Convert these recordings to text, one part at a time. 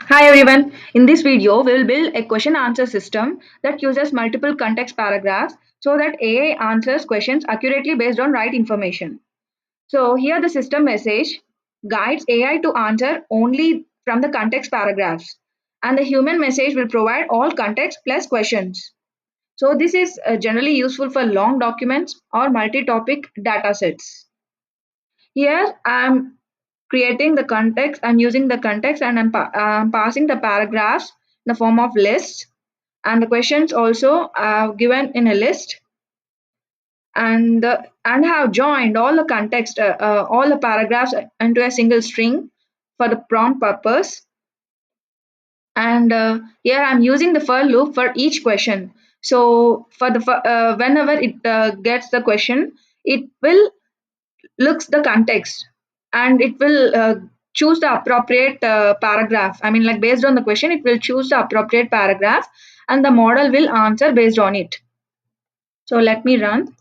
Hi everyone. In this video, we will build a question answer system that uses multiple context paragraphs so that AI answers questions accurately based on right information. So here the system message guides AI to answer only from the context paragraphs, and the human message will provide all context plus questions. So this is generally useful for long documents or multi-topic data sets. Here I'm creating the context, I'm using the context and I'm passing the paragraphs in the form of lists, and the questions also are given in a list, and have joined all the context, all the paragraphs into a single string for the prompt purpose. And here I'm using the for loop for each question. So whenever it gets the question, it will looks the context and it will choose the appropriate paragraph. I mean, like based on the question, it will choose the appropriate paragraph and the model will answer based on it. So let me run.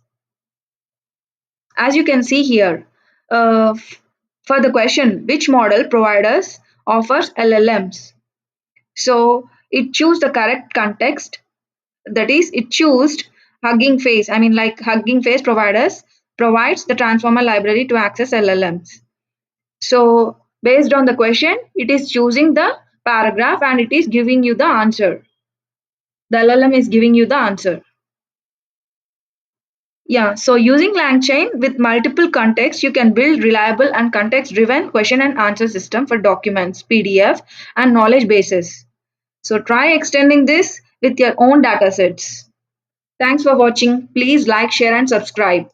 As you can see here, for the question, which model providers offers LLMs? So it choose the correct context. That is, it chose Hugging Face. I mean, like Hugging Face providers provides the transformer library to access LLMs. So based on the question, it is choosing the paragraph and it is giving you the answer. The LLM is giving you the answer. Yeah, so using LangChain with multiple contexts, you can build reliable and context-driven question and answer system for documents, PDF, and knowledge bases. So try extending this with your own datasets. Thanks for watching. Please like, share, and subscribe.